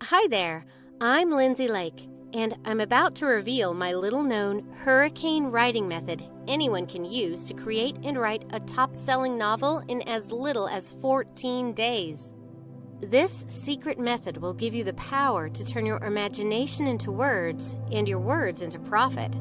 Hi there, I'm Lindsay Lake, and I'm about to reveal my little-known hurricane writing method anyone can use to create and write a top-selling novel in as little as 14 days. This secret method will give you the power to turn your imagination into words and your words into profit.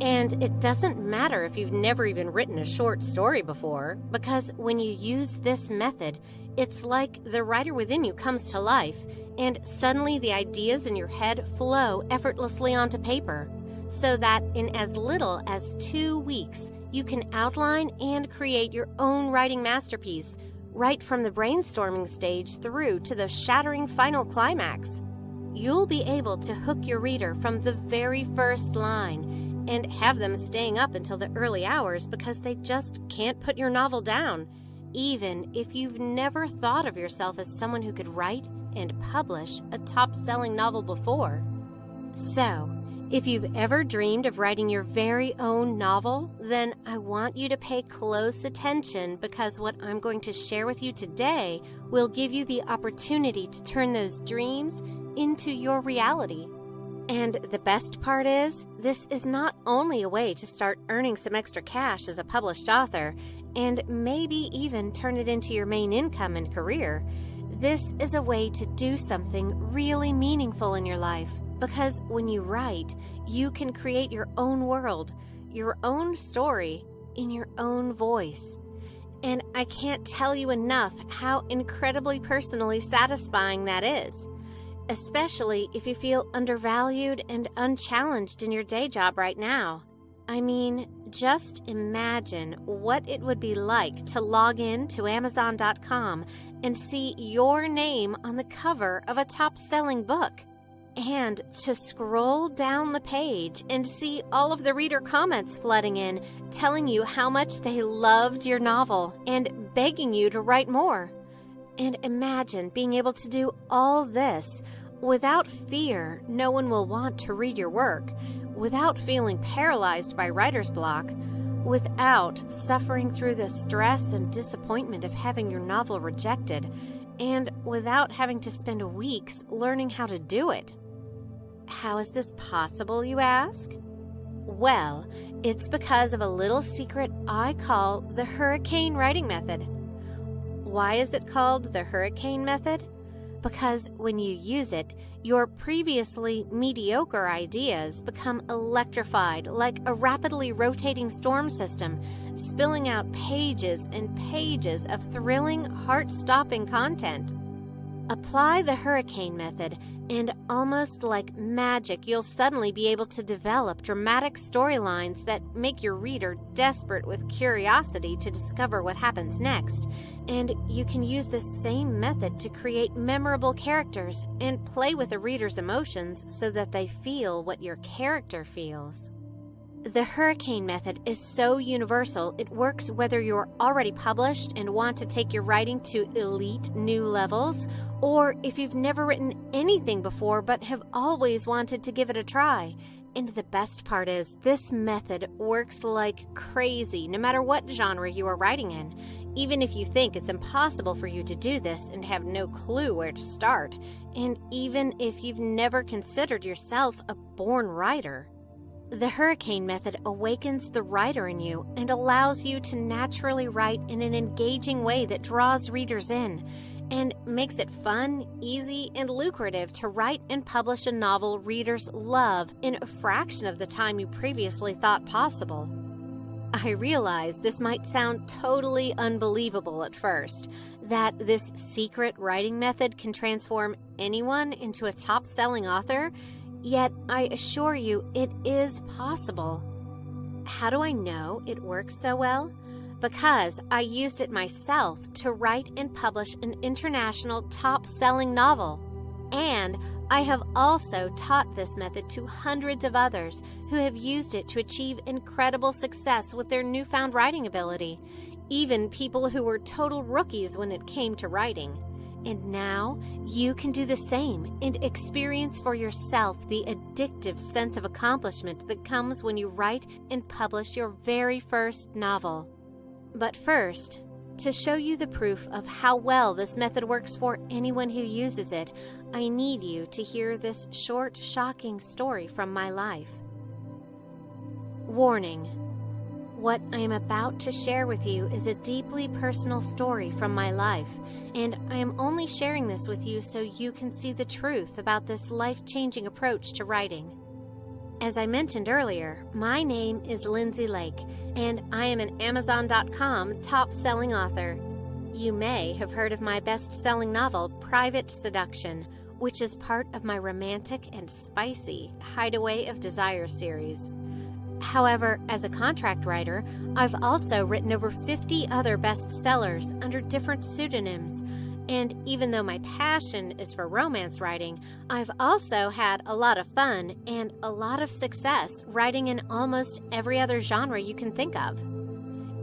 And it doesn't matter if you've never even written a short story before, because when you use this method, it's like the writer within you comes to life, and suddenly the ideas in your head flow effortlessly onto paper, so that in as little as 2 weeks, you can outline and create your own writing masterpiece, right from the brainstorming stage through to the shattering final climax. You'll be able to hook your reader from the very first line and have them staying up until the early hours because they just can't put your novel down, even if you've never thought of yourself as someone who could write and publish a top-selling novel before. So, if you've ever dreamed of writing your very own novel, then I want you to pay close attention, because what I'm going to share with you today will give you the opportunity to turn those dreams into your reality. And the best part is, this is not only a way to start earning some extra cash as a published author, and maybe even turn it into your main income and career. This is a way to do something really meaningful in your life, because when you write, you can create your own world, your own story, in your own voice. And I can't tell you enough how incredibly personally satisfying that is, especially if you feel undervalued and unchallenged in your day job right now. I mean, just imagine what it would be like to log in to Amazon.com and see your name on the cover of a top-selling book, and to scroll down the page and see all of the reader comments flooding in, telling you how much they loved your novel and begging you to write more. And imagine being able to do all this without fear no one will want to read your work, without feeling paralyzed by writer's block, without suffering through the stress and disappointment of having your novel rejected, and without having to spend weeks learning how to do it. How is this possible, you ask? Well, it's because of a little secret I call the hurricane writing method. Why is it called the hurricane method? Because when you use it, your previously mediocre ideas become electrified like a rapidly rotating storm system, spilling out pages and pages of thrilling, heart-stopping content. Apply the hurricane method, and almost like magic, you'll suddenly be able to develop dramatic storylines that make your reader desperate with curiosity to discover what happens next. And you can use this same method to create memorable characters and play with the reader's emotions so that they feel what your character feels. The hurricane method is so universal, it works whether you're already published and want to take your writing to elite new levels, or if you've never written anything before but have always wanted to give it a try. And the best part is, this method works like crazy no matter what genre you are writing in. Even if you think it's impossible for you to do this and have no clue where to start, and even if you've never considered yourself a born writer. The hurricane method awakens the writer in you and allows you to naturally write in an engaging way that draws readers in, and makes it fun, easy, and lucrative to write and publish a novel readers love in a fraction of the time you previously thought possible. I realize this might sound totally unbelievable at first, that this secret writing method can transform anyone into a top-selling author, yet I assure you it is possible. How do I know it works so well? Because I used it myself to write and publish an international top-selling novel. And I have also taught this method to hundreds of others who have used it to achieve incredible success with their newfound writing ability, even people who were total rookies when it came to writing. And now you can do the same and experience for yourself the addictive sense of accomplishment that comes when you write and publish your very first novel. But first, to show you the proof of how well this method works for anyone who uses it, I need you to hear this short, shocking story from my life. Warning: what I am about to share with you is a deeply personal story from my life, and I am only sharing this with you so you can see the truth about this life-changing approach to writing. As I mentioned earlier, my name is Lindsay Lake, and I am an Amazon.com top-selling author. You may have heard of my best-selling novel, Private Seduction, which is part of my romantic and spicy Hideaway of Desire series. However, as a contract writer, I've also written over 50 other bestsellers under different pseudonyms. And even though my passion is for romance writing, I've also had a lot of fun and a lot of success writing in almost every other genre you can think of.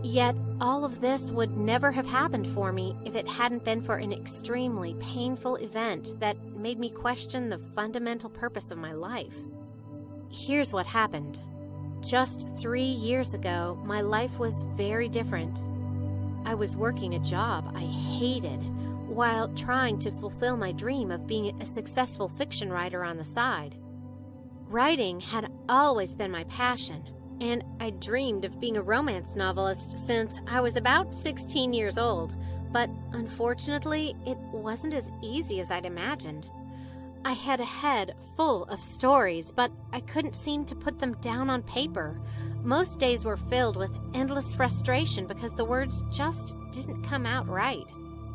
Yet, all of this would never have happened for me if it hadn't been for an extremely painful event that made me question the fundamental purpose of my life. Here's what happened. Just 3 years ago, my life was very different. I was working a job I hated, while trying to fulfill my dream of being a successful fiction writer on the side. Writing had always been my passion, and I dreamed of being a romance novelist since I was about 16 years old, but unfortunately, it wasn't as easy as I'd imagined. I had a head full of stories, but I couldn't seem to put them down on paper. Most days were filled with endless frustration because the words just didn't come out right.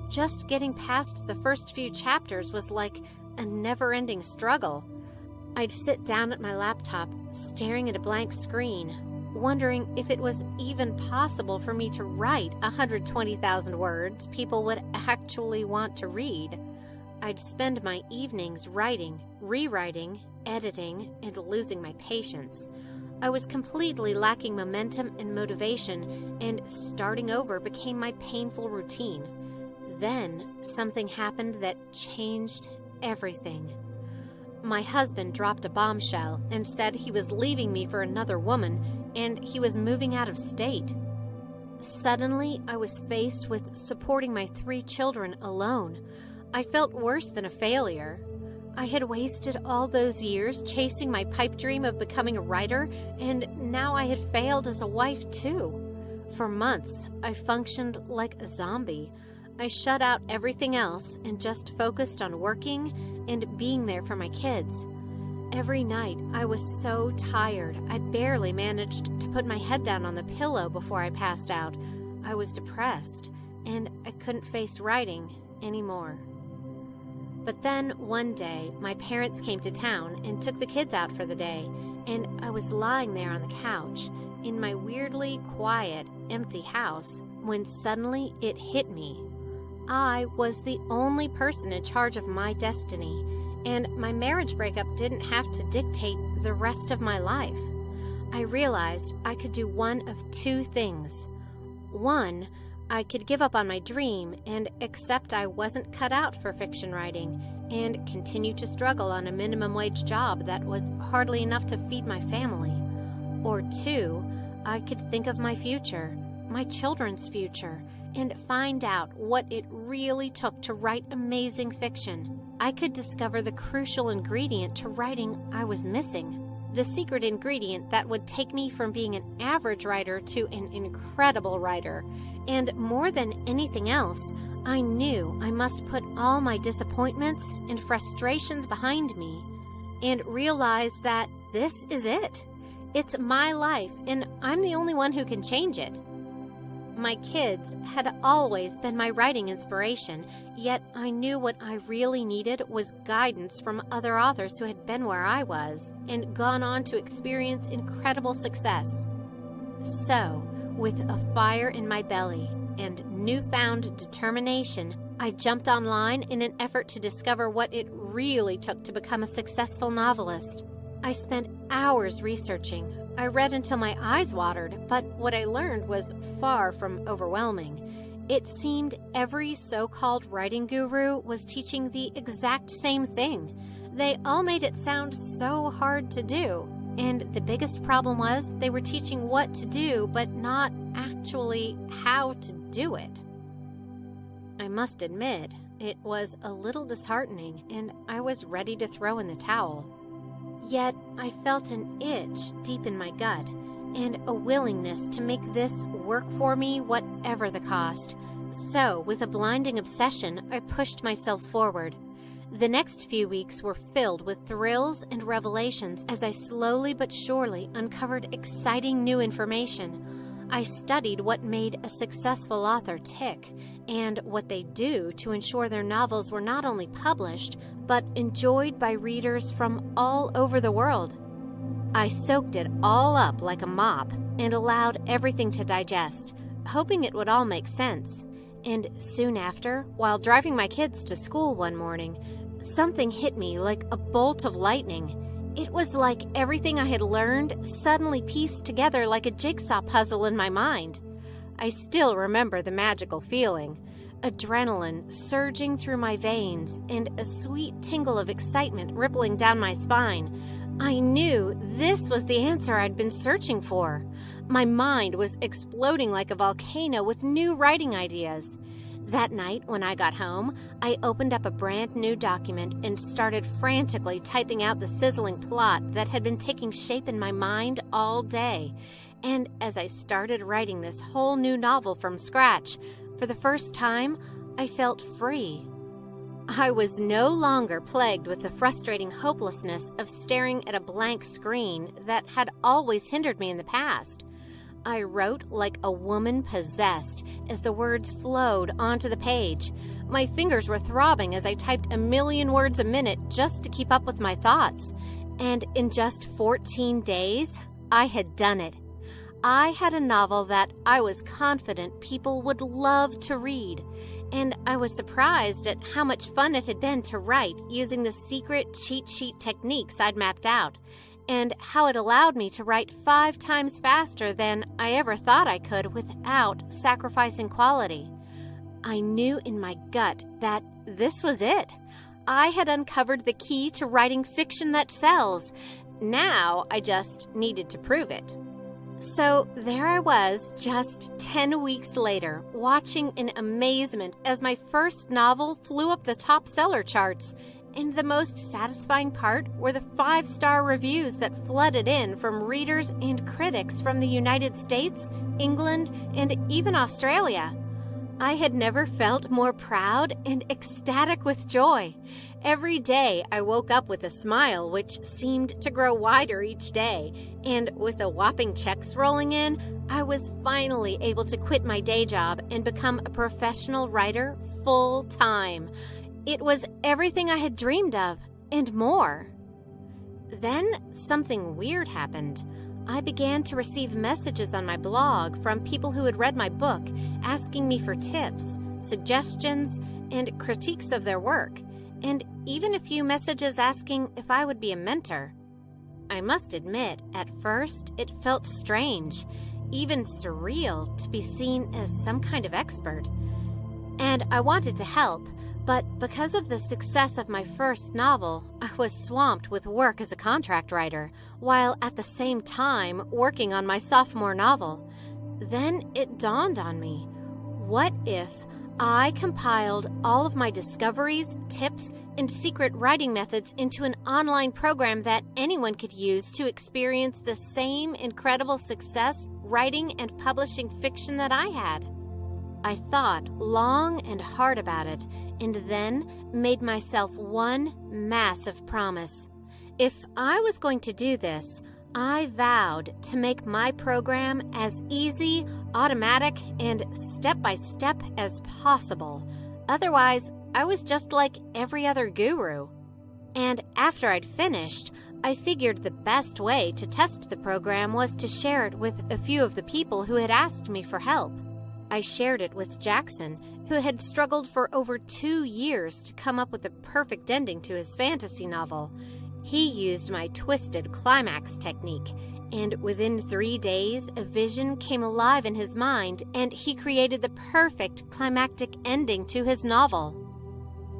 Just getting past the first few chapters was like a never-ending struggle. I'd sit down at my laptop, staring at a blank screen, wondering if it was even possible for me to write 120,000 words people would actually want to read. I'd spend my evenings writing, rewriting, editing, and losing my patience. I was completely lacking momentum and motivation, and starting over became my painful routine. Then, something happened that changed everything. My husband dropped a bombshell and said he was leaving me for another woman, and he was moving out of state. Suddenly, I was faced with supporting my 3 children alone. I felt worse than a failure. I had wasted all those years chasing my pipe dream of becoming a writer, and now I had failed as a wife too. For months, I functioned like a zombie. I shut out everything else and just focused on working and being there for my kids. Every night, I was so tired, I barely managed to put my head down on the pillow before I passed out. I was depressed, and I couldn't face writing anymore. But then, one day, my parents came to town and took the kids out for the day, and I was lying there on the couch, in my weirdly quiet, empty house, when suddenly it hit me. I was the only person in charge of my destiny, and my marriage breakup didn't have to dictate the rest of my life. I realized I could do one of 2 things. One, I could give up on my dream and accept I wasn't cut out for fiction writing and continue to struggle on a minimum wage job that was hardly enough to feed my family. Or 2, I could think of my future, my children's future, and find out what it really took to write amazing fiction. I could discover the crucial ingredient to writing I was missing. The secret ingredient that would take me from being an average writer to an incredible writer. And more than anything else, I knew I must put all my disappointments and frustrations behind me and realize that this is it. It's my life, and I'm the only one who can change it. My kids had always been my writing inspiration, yet I knew what I really needed was guidance from other authors who had been where I was and gone on to experience incredible success. So, with a fire in my belly and newfound determination, I jumped online in an effort to discover what it really took to become a successful novelist. I spent hours researching. I read until my eyes watered, but what I learned was far from overwhelming. It seemed every so-called writing guru was teaching the exact same thing. They all made it sound so hard to do. And the biggest problem was they were teaching what to do, but not actually how to do it. I must admit, It was a little disheartening, and I was ready to throw in the towel. Yet I felt an itch deep in my gut, and a willingness to make this work for me whatever the cost. So, with a blinding obsession, I pushed myself forward. The next few weeks were filled with thrills and revelations as I slowly but surely uncovered exciting new information. I studied what made a successful author tick, and what they do to ensure their novels were not only published, but enjoyed by readers from all over the world. I soaked it all up like a mop and allowed everything to digest, hoping it would all make sense. And soon after, while driving my kids to school one morning, something hit me like a bolt of lightning. It was like everything I had learned suddenly pieced together like a jigsaw puzzle in my mind. I still remember the magical feeling, adrenaline surging through my veins and a sweet tingle of excitement rippling down my spine. I knew this was the answer I'd been searching for. My mind was exploding like a volcano with new writing ideas. That night, when I got home, I opened up a brand new document and started frantically typing out the sizzling plot that had been taking shape in my mind all day. And as I started writing this whole new novel from scratch, for the first time, I felt free. I was no longer plagued with the frustrating hopelessness of staring at a blank screen that had always hindered me in the past. I wrote like a woman possessed as the words flowed onto the page. My fingers were throbbing as I typed 1,000,000 words a minute just to keep up with my thoughts. And in just 14 days, I had done it. I had a novel that I was confident people would love to read. And I was surprised at how much fun it had been to write using the secret cheat sheet techniques I'd mapped out, and how it allowed me to write 5 times faster than I ever thought I could without sacrificing quality. I knew in my gut that this was it. I had uncovered the key to writing fiction that sells. Now I just needed to prove it. So there I was, just 10 weeks later, watching in amazement as my first novel flew up the top seller charts. And the most satisfying part were the 5-star reviews that flooded in from readers and critics from the United States, England, and even Australia. I had never felt more proud and ecstatic with joy. Every day I woke up with a smile which seemed to grow wider each day, and with the whopping checks rolling in, I was finally able to quit my day job and become a professional writer full-time. It was everything I had dreamed of, and more. Then something weird happened. I began to receive messages on my blog from people who had read my book, asking me for tips, suggestions, and critiques of their work, and even a few messages asking if I would be a mentor. I must admit, at first, it felt strange, even surreal, to be seen as some kind of expert. And I wanted to help, but because of the success of my first novel, I was swamped with work as a contract writer, while at the same time working on my sophomore novel. Then it dawned on me, what if I compiled all of my discoveries, tips, and secret writing methods into an online program that anyone could use to experience the same incredible success writing and publishing fiction that I had? I thought long and hard about it, and then made myself one massive promise. If I was going to do this, I vowed to make my program as easy, automatic, and step-by-step as possible. Otherwise, I was just like every other guru. And after I'd finished, I figured the best way to test the program was to share it with a few of the people who had asked me for help. I shared it with Jackson, who had struggled for over 2 years to come up with the perfect ending to his fantasy novel. He used my twisted climax technique, and within 3 days, a vision came alive in his mind, and he created the perfect climactic ending to his novel.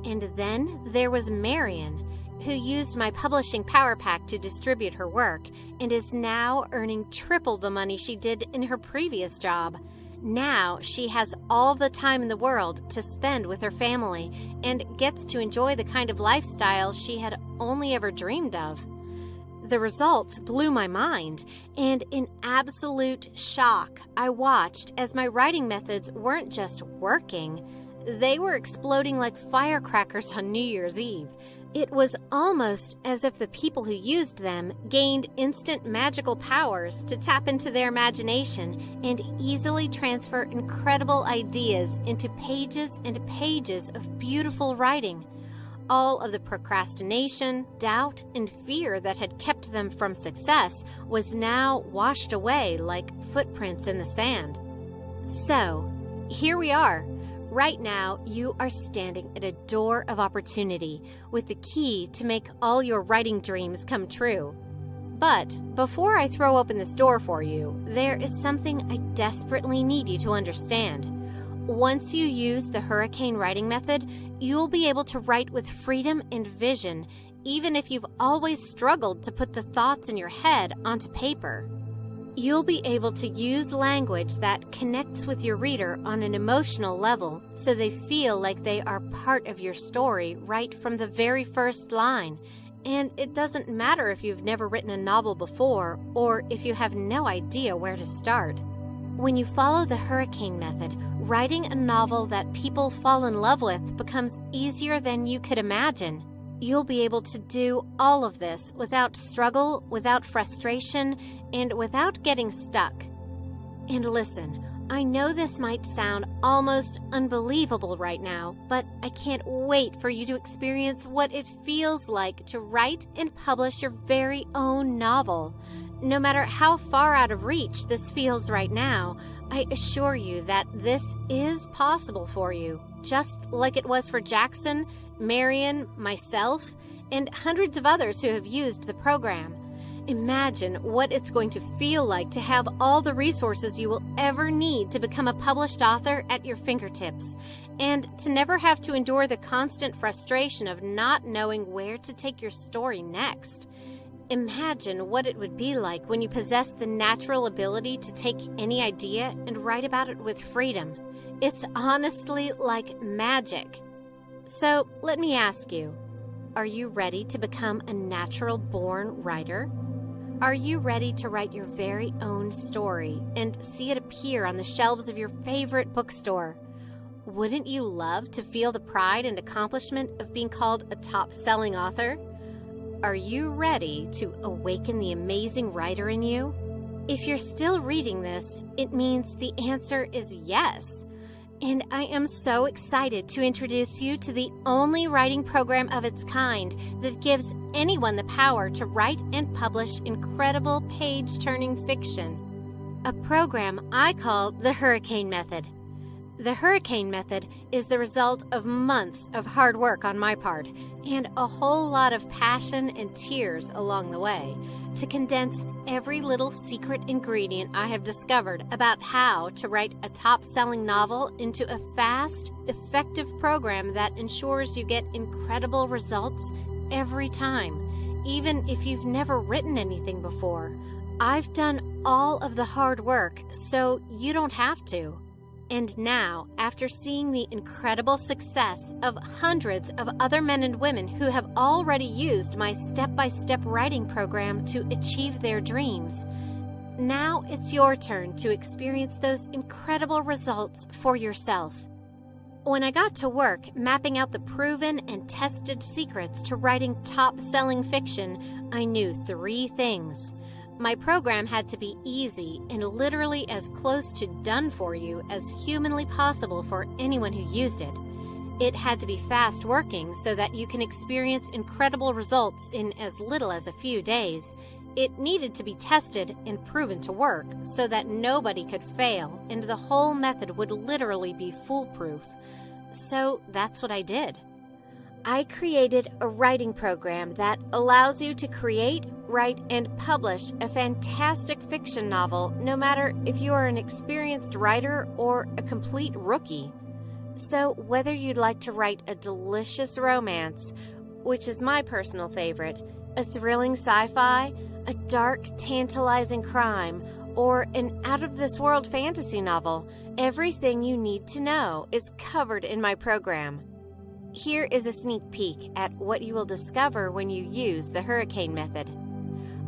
And then there was Marion, who used my publishing power pack to distribute her work, and is now earning triple the money she did in her previous job. Now she has all the time in the world to spend with her family and gets to enjoy the kind of lifestyle she had only ever dreamed of. The results blew my mind, and in absolute shock, I watched as my writing methods weren't just working, they were exploding like firecrackers on New Year's Eve. It was almost as if the people who used them gained instant magical powers to tap into their imagination and easily transfer incredible ideas into pages and pages of beautiful writing. All of the procrastination, doubt, and fear that had kept them from success was now washed away like footprints in the sand. So, here we are. Right now, you are standing at a door of opportunity with the key to make all your writing dreams come true. But before I throw open this door for you, there is something I desperately need you to understand. Once you use the hurricane writing method, you'll be able to write with freedom and vision, even if you've always struggled to put the thoughts in your head onto paper. You'll be able to use language that connects with your reader on an emotional level so they feel like they are part of your story right from the very first line. And it doesn't matter if you've never written a novel before or if you have no idea where to start. When you follow the hurricane method, writing a novel that people fall in love with becomes easier than you could imagine. You'll be able to do all of this without struggle, without frustration, and without getting stuck. And listen, I know this might sound almost unbelievable right now, but I can't wait for you to experience what it feels like to write and publish your very own novel. No matter how far out of reach this feels right now, I assure you that this is possible for you, just like it was for Jackson, Marion, myself, and hundreds of others who have used the program. Imagine what it's going to feel like to have all the resources you will ever need to become a published author at your fingertips, and to never have to endure the constant frustration of not knowing where to take your story next. Imagine what it would be like when you possess the natural ability to take any idea and write about it with freedom. It's honestly like magic. So let me ask you, are you ready to become a natural-born writer? Are you ready to write your very own story and see it appear on the shelves of your favorite bookstore? Wouldn't you love to feel the pride and accomplishment of being called a top-selling author? Are you ready to awaken the amazing writer in you? If you're still reading this, it means the answer is yes. And I am so excited to introduce you to the only writing program of its kind that gives anyone the power to write and publish incredible page-turning fiction. A program I call the Hurricane Method. The Hurricane Method is the result of months of hard work on my part and a whole lot of passion and tears along the way to condense every little secret ingredient I have discovered about how to write a top-selling novel into a fast, effective program that ensures you get incredible results every time, even if you've never written anything before. I've done all of the hard work, so you don't have to. And now, after seeing the incredible success of hundreds of other men and women who have already used my step-by-step writing program to achieve their dreams, now it's your turn to experience those incredible results for yourself. When I got to work mapping out the proven and tested secrets to writing top-selling fiction, I knew 3 things. My program had to be easy and literally as close to done for you as humanly possible for anyone who used it. It had to be fast working so that you can experience incredible results in as little as a few days. It needed to be tested and proven to work so that nobody could fail and the whole method would literally be foolproof. So that's what I did. I created a writing program that allows you to create, write, and publish a fantastic fiction novel no matter if you are an experienced writer or a complete rookie. So whether you'd like to write a delicious romance, which is my personal favorite, a thrilling sci-fi, a dark, tantalizing crime, or an out-of-this-world fantasy novel, Everything you need to know is covered in my program. Here is a sneak peek at what you will discover when you use the hurricane method.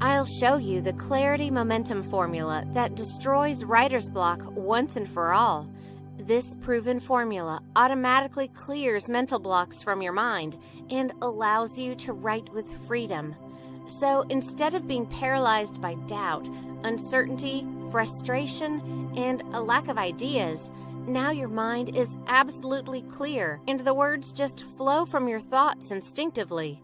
I'll show you the clarity momentum formula that destroys writer's block once and for all. This proven formula automatically clears mental blocks from your mind and allows you to write with freedom. So instead of being paralyzed by doubt, uncertainty, frustration, and a lack of ideas, now your mind is absolutely clear and the words just flow from your thoughts instinctively.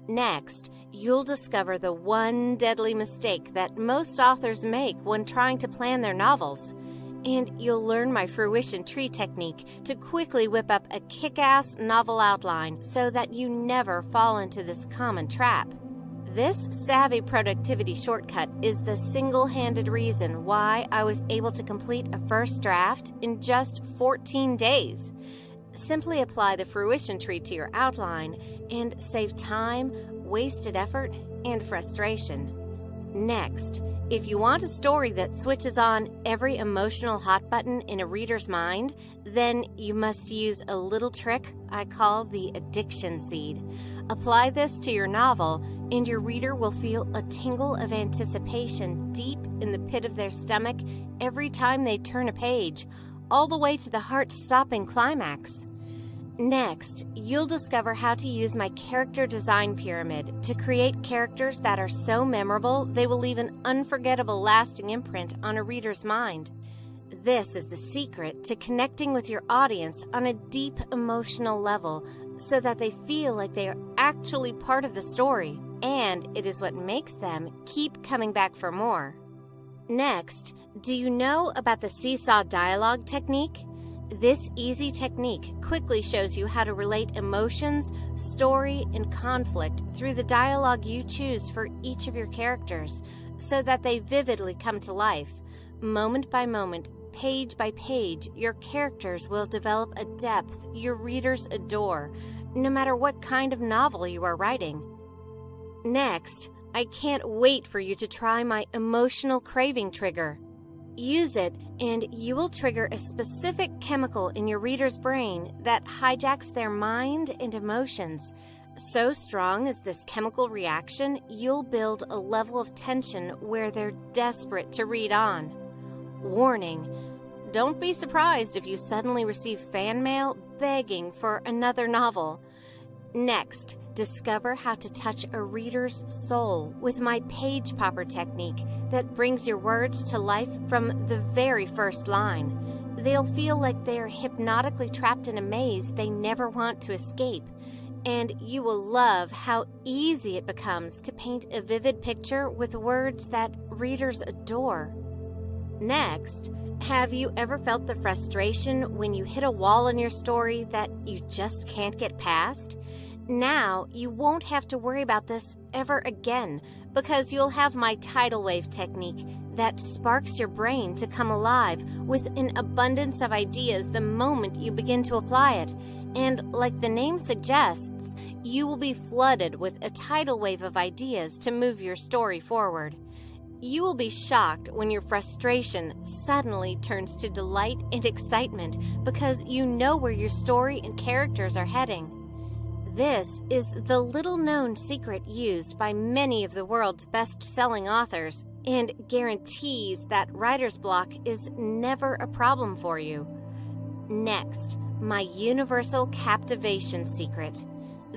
Next, you'll discover the one deadly mistake that most authors make when trying to plan their novels. And you'll learn my fruition tree technique to quickly whip up a kick-ass novel outline so that you never fall into this common trap. This savvy productivity shortcut is the single-handed reason why I was able to complete a first draft in just 14 days. Simply apply the fruition tree to your outline and save time, wasted effort, and frustration. Next, if you want a story that switches on every emotional hot button in a reader's mind, then you must use a little trick I call the addiction seed. Apply this to your novel, and your reader will feel a tingle of anticipation deep in the pit of their stomach every time they turn a page, all the way to the heart-stopping climax. Next, you'll discover how to use my character design pyramid to create characters that are so memorable they will leave an unforgettable lasting imprint on a reader's mind. This is the secret to connecting with your audience on a deep emotional level so that they feel like they are actually part of the story, and it is what makes them keep coming back for more. Next, do you know about the seesaw dialogue technique? This easy technique quickly shows you how to relate emotions, story, and conflict through the dialogue you choose for each of your characters so that they vividly come to life. Moment by moment, page by page, your characters will develop a depth your readers adore, no matter what kind of novel you are writing. Next, I can't wait for you to try my emotional craving trigger. Use it, and you will trigger a specific chemical in your reader's brain that hijacks their mind and emotions. So strong is this chemical reaction, you'll build a level of tension where they're desperate to read on. Warning: don't be surprised if you suddenly receive fan mail begging for another novel. Next, discover how to touch a reader's soul with my page popper technique that brings your words to life from the very first line. They'll feel like they are hypnotically trapped in a maze they never want to escape, and you will love how easy it becomes to paint a vivid picture with words that readers adore. Next, have you ever felt the frustration when you hit a wall in your story that you just can't get past? Now, you won't have to worry about this ever again because you'll have my tidal wave technique that sparks your brain to come alive with an abundance of ideas the moment you begin to apply it. And like the name suggests, you will be flooded with a tidal wave of ideas to move your story forward. You will be shocked when your frustration suddenly turns to delight and excitement because you know where your story and characters are heading. This is the little-known secret used by many of the world's best-selling authors and guarantees that writer's block is never a problem for you. Next, my universal captivation secret.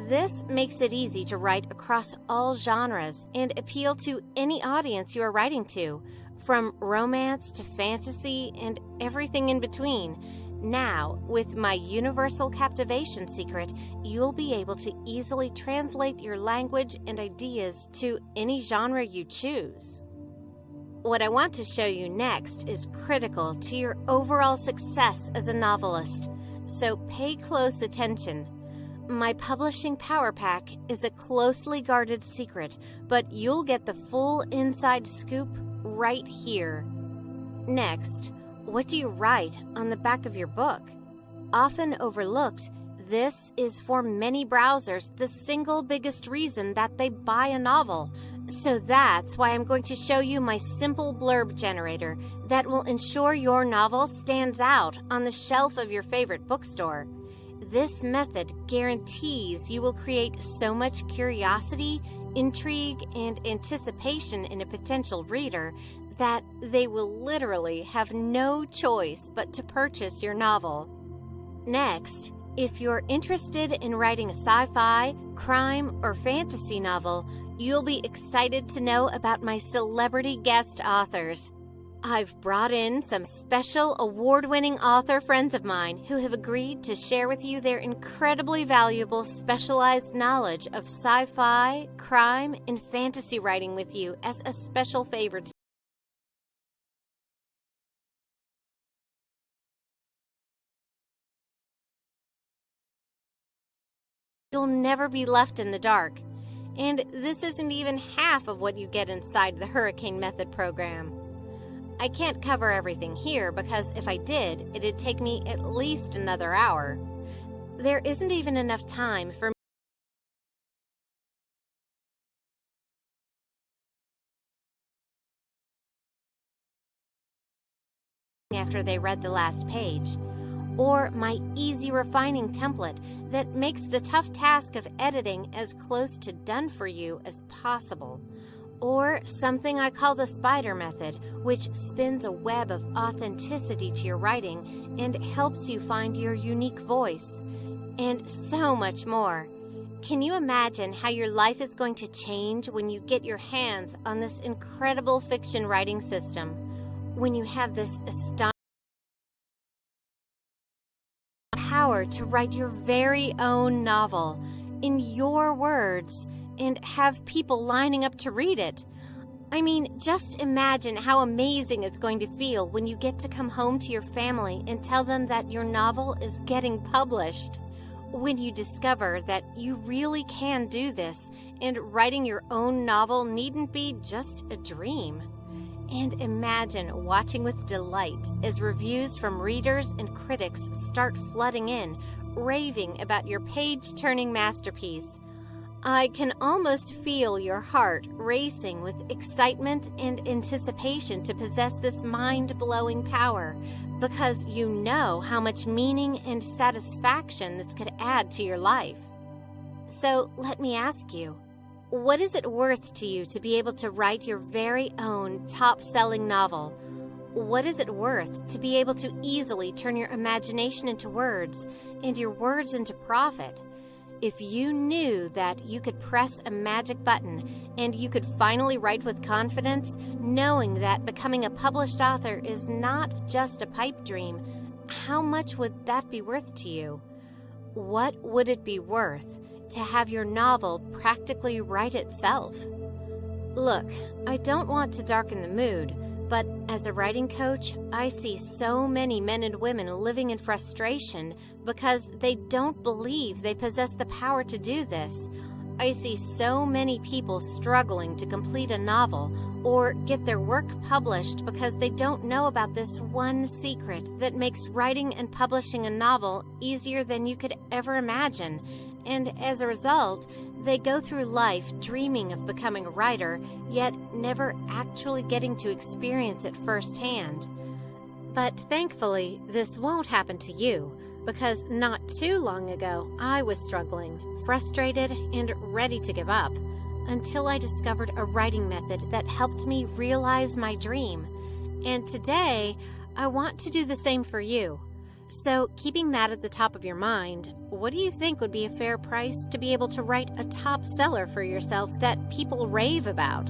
This makes it easy to write across all genres and appeal to any audience you are writing to, from romance to fantasy and everything in between. Now, with my universal captivation secret, you'll be able to easily translate your language and ideas to any genre you choose. What I want to show you next is critical to your overall success as a novelist, so pay close attention. My publishing power pack is a closely guarded secret, but you'll get the full inside scoop right here. Next, what do you write on the back of your book? Often overlooked, this is for many browsers the single biggest reason that they buy a novel. So that's why I'm going to show you my simple blurb generator that will ensure your novel stands out on the shelf of your favorite bookstore. This method guarantees you will create so much curiosity, intrigue, and anticipation in a potential reader that they will literally have no choice but to purchase your novel. Next, if you're interested in writing a sci-fi, crime, or fantasy novel, you'll be excited to know about my celebrity guest authors. I've brought in some special award-winning author friends of mine who have agreed to share with you their incredibly valuable specialized knowledge of sci-fi, crime, and fantasy writing with you as a special favor to You'll never be left in the dark. And this isn't even half of what you get inside the Hurricane Method program. I can't cover everything here because if I did, it'd take me at least another hour. There isn't even enough time for after they read the last page, or my easy refining template that makes the tough task of editing as close to done for you as possible, or something I call the spider method, which spins a web of authenticity to your writing and helps you find your unique voice, and so much more. Can you imagine how your life is going to change when you get your hands on this incredible fiction writing system, when you have this astonishing power to write your very own novel in your words and have people lining up to read it? I mean, just imagine how amazing it's going to feel when you get to come home to your family and tell them that your novel is getting published. When you discover that you really can do this and writing your own novel needn't be just a dream. And imagine watching with delight as reviews from readers and critics start flooding in, raving about your page-turning masterpiece. I can almost feel your heart racing with excitement and anticipation to possess this mind-blowing power, because you know how much meaning and satisfaction this could add to your life. So let me ask you, what is it worth to you to be able to write your very own top-selling novel? What is it worth to be able to easily turn your imagination into words and your words into profit? If you knew that you could press a magic button and you could finally write with confidence, knowing that becoming a published author is not just a pipe dream, how much would that be worth to you? What would it be worth to have your novel practically write itself? Look, I don't want to darken the mood, but as a writing coach, I see so many men and women living in frustration because they don't believe they possess the power to do this. I see so many people struggling to complete a novel or get their work published because they don't know about this one secret that makes writing and publishing a novel easier than you could ever imagine. And as a result, they go through life dreaming of becoming a writer, yet never actually getting to experience it firsthand. But thankfully, this won't happen to you, because not too long ago, I was struggling, frustrated, and ready to give up, until I discovered a writing method that helped me realize my dream. And today, I want to do the same for you. So, keeping that at the top of your mind, what do you think would be a fair price to be able to write a top seller for yourself that people rave about?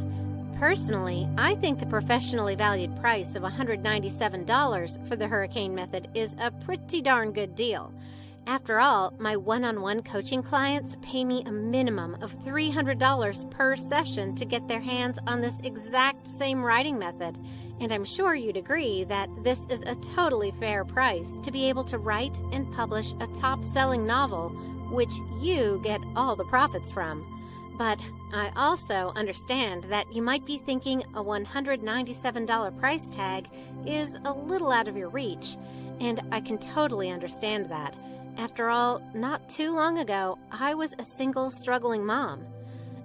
Personally, I think the professionally valued price of $197 for the Hurricane Method is a pretty darn good deal. After all, my one-on-one coaching clients pay me a minimum of $300 per session to get their hands on this exact same writing method. And I'm sure you'd agree that this is a totally fair price to be able to write and publish a top-selling novel, which you get all the profits from. But I also understand that you might be thinking a $197 price tag is a little out of your reach, and I can totally understand that. After all, not too long ago, I was a single struggling mom.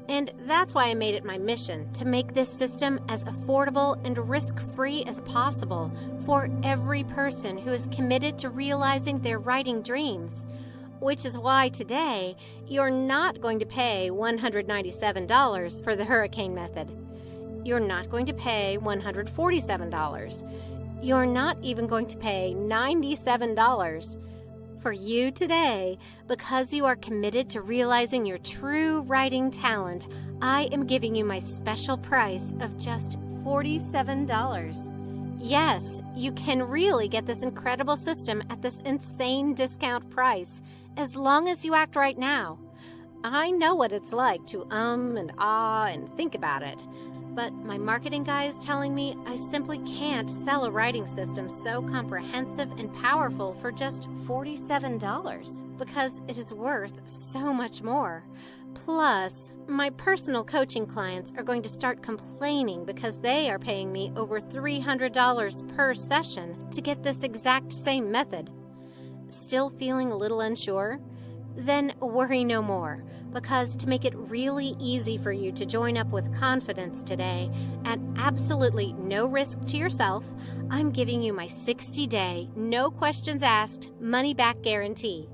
And that's why I made it my mission to make this system as affordable and risk-free as possible for every person who is committed to realizing their writing dreams. Which is why today, you're not going to pay $197 for the Hurricane Method. You're not going to pay $147. You're not even going to pay $97 for you today. Because you are committed to realizing your true writing talent, I am giving you my special price of just $47. Yes, you can really get this incredible system at this insane discount price as long as you act right now. I know what it's like to and ah and think about it, but my marketing guy is telling me I simply can't sell a writing system so comprehensive and powerful for just $47 because it is worth so much more. Plus, my personal coaching clients are going to start complaining because they are paying me over $300 per session to get this exact same method. Still feeling a little unsure? Then worry no more, because to make it really easy for you to join up with confidence today, at absolutely no risk to yourself, I'm giving you my 60-day, no questions asked, money-back guarantee.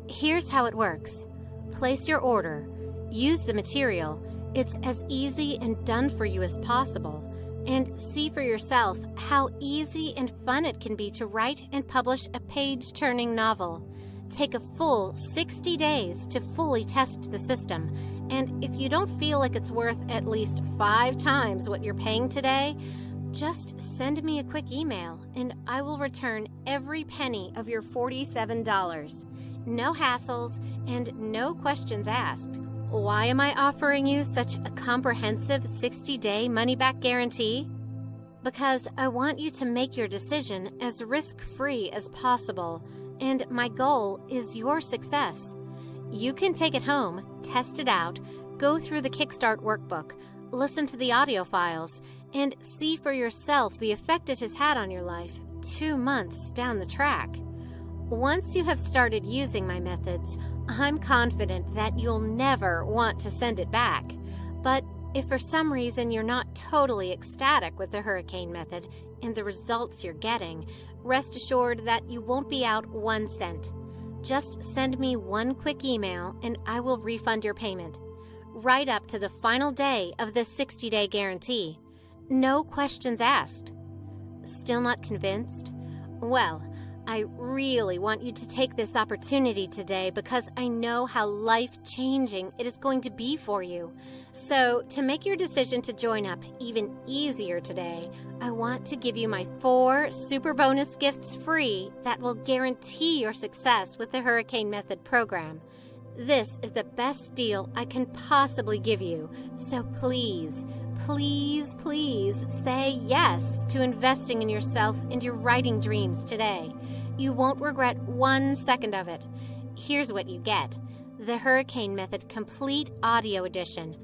Here's how it works. Place your order. Use the material. It's as easy and done for you as possible. And see for yourself how easy and fun it can be to write and publish a page-turning novel. Take a full 60 days to fully test the system, and if you don't feel like it's worth at least 5 times what you're paying today, just send me a quick email and I will return every penny of your $47. No hassles and no questions asked. Why am I offering you such a comprehensive 60-day money-back guarantee? Because I want you to make your decision as risk-free as possible, and my goal is your success. You can take it home, test it out, go through the Kickstart workbook, listen to the audio files, and see for yourself the effect it has had on your life 2 months down the track. Once you have started using my methods, I'm confident that you'll never want to send it back. But if for some reason you're not totally ecstatic with the Hurricane Method and the results you're getting, rest assured that you won't be out 1 cent. Just send me one quick email and I will refund your payment, right up to the final day of the 60-day guarantee. No questions asked. Still not convinced? Well, I really want you to take this opportunity today because I know how life-changing it is going to be for you. So, to make your decision to join up even easier today, I want to give you my 4 super bonus gifts free that will guarantee your success with the Hurricane Method program. This is the best deal I can possibly give you, so please, please, please say yes to investing in yourself and your writing dreams today. You won't regret 1 second of it. Here's what you get. The Hurricane Method Complete Audio Edition.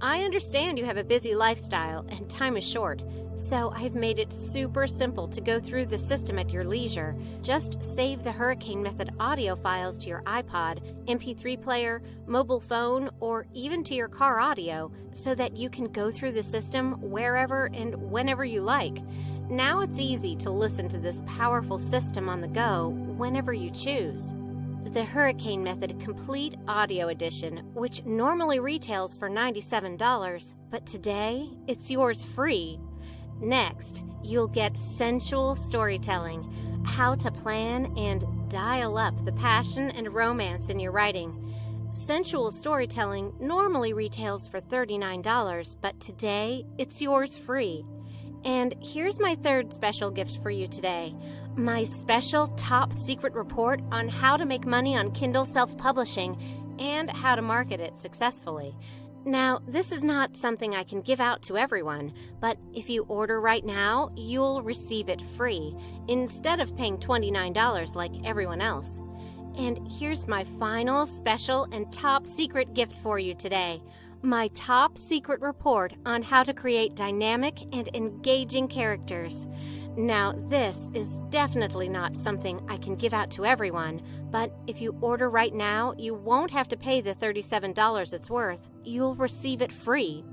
I understand you have a busy lifestyle and time is short, so I've made it super simple to go through the system at your leisure. Just save the Hurricane Method audio files to your iPod, MP3 player, mobile phone, or even to your car audio so that you can go through the system wherever and whenever you like. Now it's easy to listen to this powerful system on the go whenever you choose. The Hurricane Method Complete Audio Edition, which normally retails for $97, but today it's yours free. Next, you'll get sensual storytelling, how to plan and dial up the passion and romance in your writing. Sensual storytelling normally retails for $39, but today it's yours free. And here's my 3rd special gift for you today. My special top secret report on how to make money on Kindle self-publishing and how to market it successfully. Now, this is not something I can give out to everyone, but if you order right now, you'll receive it free, instead of paying $29 like everyone else. And here's my final special and top secret gift for you today. My top secret report on how to create dynamic and engaging characters. Now, this is definitely not something I can give out to everyone, But if you order right now, you won't have to pay the $37 it's worth. You'll receive it free.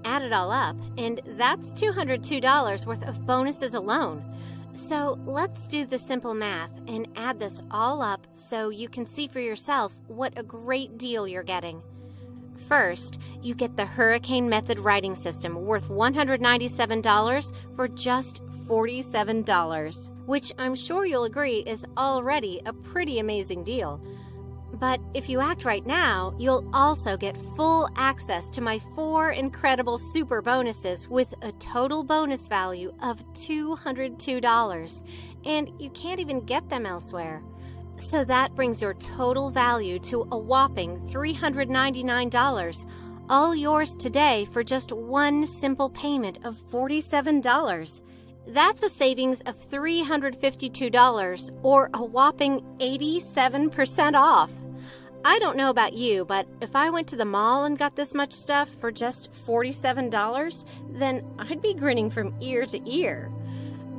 Add it all up, and that's $202 worth of bonuses alone. So let's do the simple math and add this all up so you can see for yourself what a great deal you're getting. First, you get the Hurricane Method writing system worth $197 for just $47, which I'm sure you'll agree is already a pretty amazing deal. But if you act right now, you'll also get full access to my 4 incredible super bonuses with a total bonus value of $202, and you can't even get them elsewhere. So that brings your total value to a whopping $399, all yours today for just one simple payment of $47. That's a savings of $352, or a whopping 87% off. I don't know about you, but if I went to the mall and got this much stuff for just $47, then I'd be grinning from ear to ear.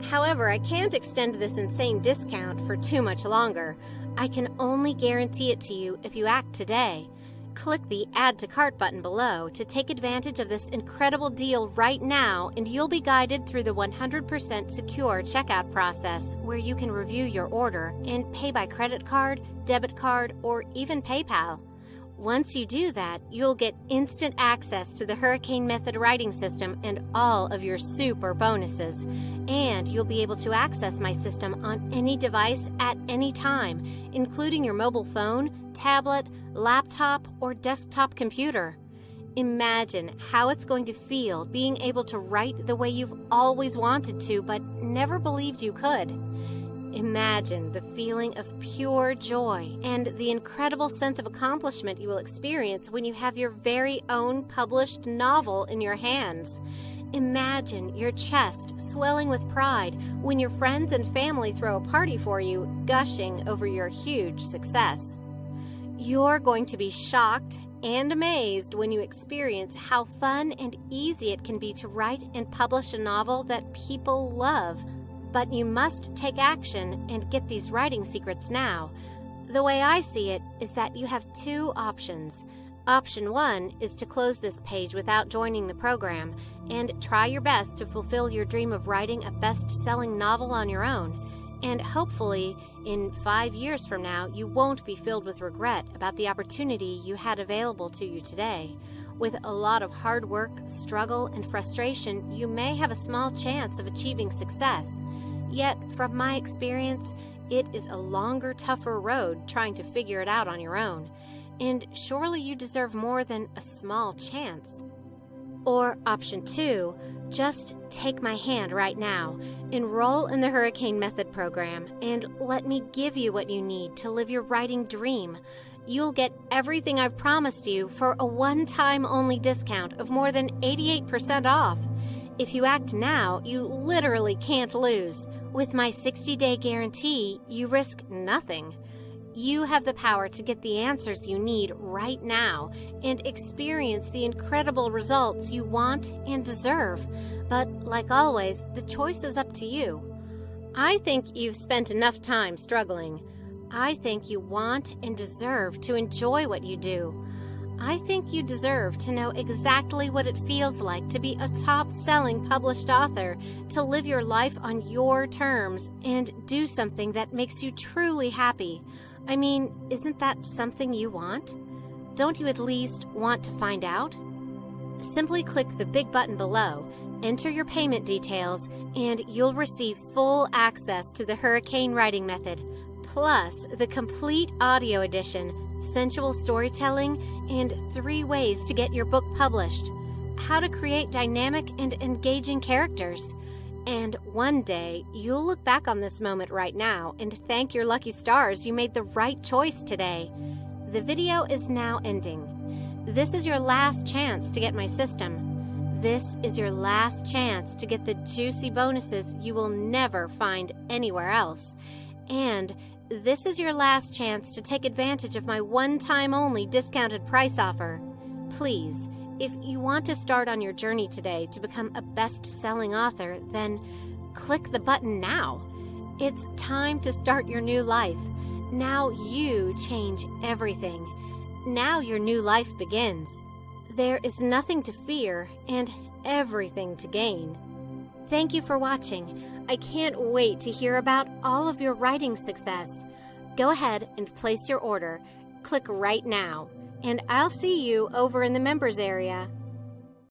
However, I can't extend this insane discount for too much longer. I can only guarantee it to you if you act today. Click the Add to Cart button below to take advantage of this incredible deal right now, and you'll be guided through the 100% secure checkout process where you can review your order and pay by credit card, debit card, or even PayPal. Once you do that, you'll get instant access to the Hurricane Method writing system and all of your super bonuses. And you'll be able to access my system on any device at any time, including your mobile phone, tablet, laptop, or desktop computer. Imagine how it's going to feel being able to write the way you've always wanted to but never believed you could. Imagine the feeling of pure joy and the incredible sense of accomplishment you will experience when you have your very own published novel in your hands. Imagine your chest swelling with pride when your friends and family throw a party for you, gushing over your huge success. You're going to be shocked and amazed when you experience how fun and easy it can be to write and publish a novel that people love. But you must take action and get these writing secrets now. The way I see it is that you have 2 options. Option 1 is to close this page without joining the program and try your best to fulfill your dream of writing a best-selling novel on your own. And hopefully, in 5 years from now, you won't be filled with regret about the opportunity you had available to you today. With a lot of hard work, struggle, and frustration, you may have a small chance of achieving success. Yet, from my experience, it is a longer, tougher road trying to figure it out on your own. And surely you deserve more than a small chance. Or option 2, just take my hand right now, enroll in the Hurricane Method program, and let me give you what you need to live your writing dream. You'll get everything I've promised you for a one-time only discount of more than 88% off. If you act now, you literally can't lose. With my 60-day guarantee, you risk nothing. You have the power to get the answers you need right now and experience the incredible results you want and deserve. But like always, the choice is up to you. I think you've spent enough time struggling. I think you want and deserve to enjoy what you do. I think you deserve to know exactly what it feels like to be a top-selling published author, to live your life on your terms, and do something that makes you truly happy. I mean, isn't that something you want? Don't you at least want to find out? Simply click the big button below, enter your payment details, and you'll receive full access to the Hurricane Writing Method, plus the complete audio edition, sensual storytelling, and 3 ways to get your book published, how to create dynamic and engaging characters. And one day, you'll look back on this moment right now and thank your lucky stars you made the right choice today. The video is now ending. This is your last chance to get my system. This is your last chance to get the juicy bonuses you will never find anywhere else. And this is your last chance to take advantage of my one-time only discounted price offer. Please, if you want to start on your journey today to become a best-selling author, then click the button now. It's time to start your new life. Now you change everything. Now your new life begins. There is nothing to fear and everything to gain. Thank you for watching. I can't wait to hear about all of your writing success. Go ahead and place your order. Click right now, and I'll see you over in the members area.